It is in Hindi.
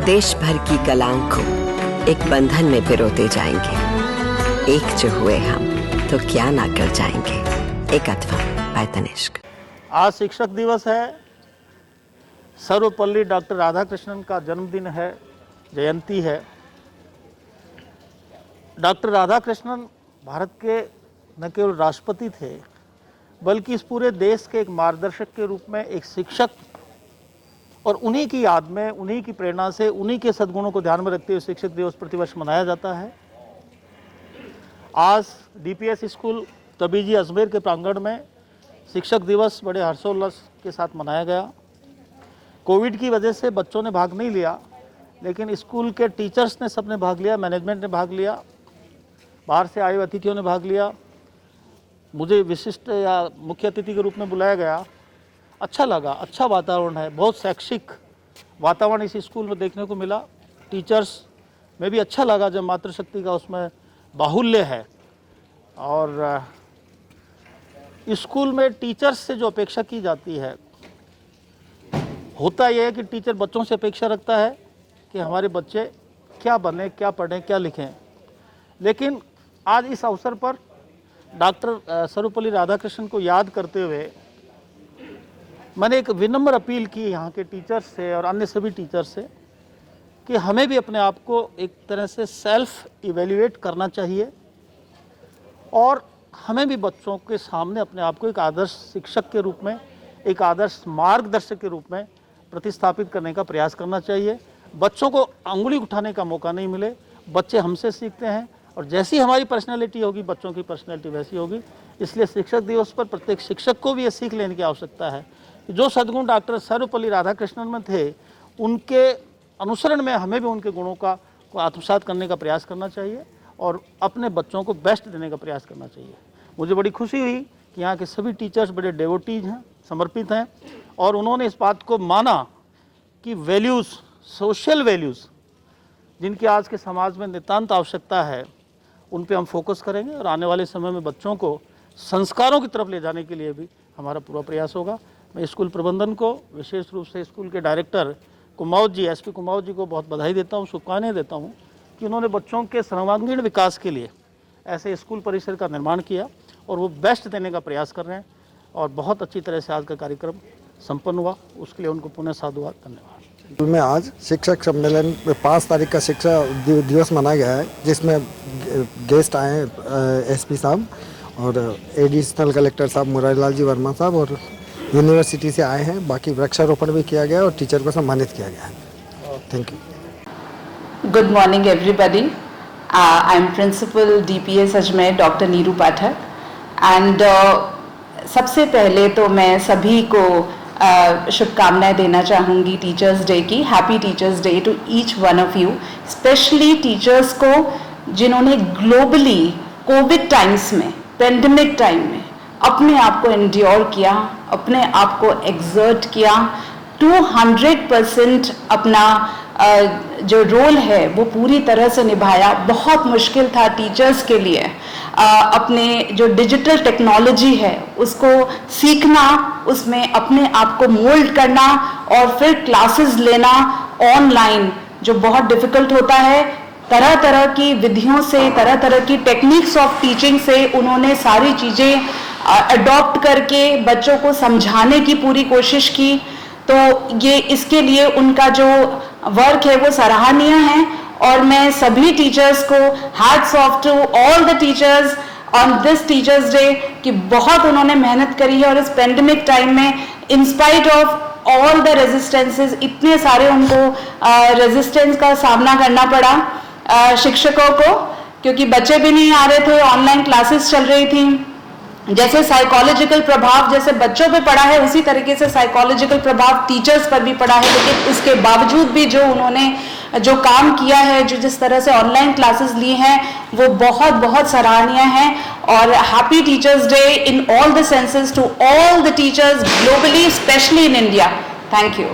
देश भर की कलाओं को एक बंधन में पिरोते जाएंगे। एक जो हुए हम तो क्या ना कर जाएंगे। एक अथवा बाय तनिष्क। आज शिक्षक दिवस है। सर्वपल्ली डॉक्टर राधाकृष्णन का जन्मदिन है, जयंती है। डॉक्टर राधाकृष्णन भारत के न केवल राष्ट्रपति थे बल्कि इस पूरे देश के एक मार्गदर्शक के रूप में एक शिक्षक, और उन्हीं की याद में, उन्हीं की प्रेरणा से, उन्हीं के सद्गुणों को ध्यान में रखते हुए शिक्षक दिवस प्रतिवर्ष मनाया जाता है। आज डीपीएस स्कूल तबीजी अजमेर के प्रांगण में शिक्षक दिवस बड़े हर्षोल्लास के साथ मनाया गया। कोविड की वजह से बच्चों ने भाग नहीं लिया, लेकिन स्कूल के टीचर्स ने सबने भाग लिया, मैनेजमेंट ने भाग लिया, बाहर से आए अतिथियों ने भाग लिया। मुझे विशिष्ट या मुख्य अतिथि के रूप में बुलाया गया। अच्छा लगा, अच्छा वातावरण है, बहुत शैक्षिक वातावरण इस स्कूल में देखने को मिला। टीचर्स में भी अच्छा लगा जब मातृशक्ति का उसमें बाहुल्य है। और स्कूल में टीचर्स से जो अपेक्षा की जाती है, होता यह है कि टीचर बच्चों से अपेक्षा रखता है कि हमारे बच्चे क्या बने, क्या पढ़ें, क्या लिखें। लेकिन आज इस अवसर पर डॉक्टर सर्वपल्ली राधाकृष्णन को याद करते हुए मैंने एक विनम्र अपील की यहाँ के टीचर्स से और अन्य सभी टीचर्स से कि हमें भी अपने आप को एक तरह से सेल्फ इवेल्युएट करना चाहिए और हमें भी बच्चों के सामने अपने आप को एक आदर्श शिक्षक के रूप में, एक आदर्श मार्गदर्शक के रूप में प्रतिस्थापित करने का प्रयास करना चाहिए। बच्चों को अंगुली उठाने का मौका नहीं मिले। बच्चे हमसे सीखते हैं और जैसी हमारी पर्सनैलिटी होगी, बच्चों की पर्सनैलिटी वैसी होगी। इसलिए शिक्षक दिवस पर प्रत्येक शिक्षक को भी ये सीख लेने की आवश्यकता है कि जो सद्गुण डॉक्टर सर्वपल्ली राधाकृष्णन में थे, उनके अनुसरण में हमें भी उनके गुणों को आत्मसात करने का प्रयास करना चाहिए और अपने बच्चों को बेस्ट देने का प्रयास करना चाहिए। मुझे बड़ी खुशी हुई कि यहाँ के सभी टीचर्स बड़े डेवोटीज हैं, समर्पित हैं, और उन्होंने इस बात को माना कि वैल्यूज़, सोशल वैल्यूज़ जिनकी आज के समाज में नितांत आवश्यकता है, उन पे हम फोकस करेंगे और आने वाले समय में बच्चों को संस्कारों की तरफ ले जाने के लिए भी हमारा पूरा प्रयास होगा। मैं स्कूल प्रबंधन को, विशेष रूप से स्कूल के डायरेक्टर कुमाऊत जी, एसपी कुमाऊत जी को बहुत बधाई देता हूँ, शुभकामनाएं देता हूँ कि उन्होंने बच्चों के सर्वांगीण विकास के लिए ऐसे स्कूल परिसर का निर्माण किया और वो बेस्ट देने का प्रयास कर रहे हैं और बहुत अच्छी तरह से आज का कार्यक्रम संपन्न हुआ। उसके लिए उनको पुनः साधुवाद, धन्यवाद। में आज शिक्षक सम्मेलन 5 तारीख का शिक्षक दिवस मनाया गया है, जिसमें गेस्ट आए हैं एसपी साहब और एडिशनल कलेक्टर साहब मुरारीलाल जी वर्मा साहब, और यूनिवर्सिटी से आए हैं। बाकी वृक्षारोपण भी किया गया और टीचर को सम्मानित किया गया है। Thank you. Good morning everybody. I am principal DPS Ajmer doctor Neeru Pathak and सबसे पहले तो मैं सभी को शुभकामनाएं देना चाहूँगी टीचर्स डे की। Happy teachers day to each one of you, specially teachers को जिन्होंने ग्लोबली कोविड टाइम्स में, पेंडेमिक टाइम में अपने आप को एंड्योर किया, अपने आप को एक्सर्ट किया, 200% अपना जो रोल है वो पूरी तरह से निभाया। बहुत मुश्किल था टीचर्स के लिए अपने जो डिजिटल टेक्नोलॉजी है उसको सीखना, उसमें अपने आप को मोल्ड करना और फिर क्लासेस लेना ऑनलाइन, जो बहुत डिफ़िकल्ट होता है। तरह तरह की विधियों से, तरह तरह की टेक्निक्स ऑफ टीचिंग से उन्होंने सारी चीज़ें अडॉप्ट करके बच्चों को समझाने की पूरी कोशिश की। तो ये इसके लिए उनका जो वर्क है वो सराहनीय है और मैं सभी टीचर्स को hats off to all the teachers on this teachers day कि बहुत उन्होंने मेहनत करी है और इस पेंडेमिक टाइम में in spite of all the resistances, इतने सारे उनको रेजिस्टेंस का सामना करना पड़ा शिक्षकों को, क्योंकि बच्चे भी नहीं आ रहे थे, ऑनलाइन क्लासेस चल रही थी। जैसे साइकोलॉजिकल प्रभाव जैसे बच्चों पे पड़ा है, उसी तरीके से साइकोलॉजिकल प्रभाव टीचर्स पर भी पड़ा है। लेकिन उसके बावजूद भी जो उन्होंने जो काम किया है, जो जिस तरह से ऑनलाइन क्लासेस ली हैं, वो बहुत बहुत सराहनीय है। और happy teachers day in all the senses to all the teachers globally, specially in India. Thank you.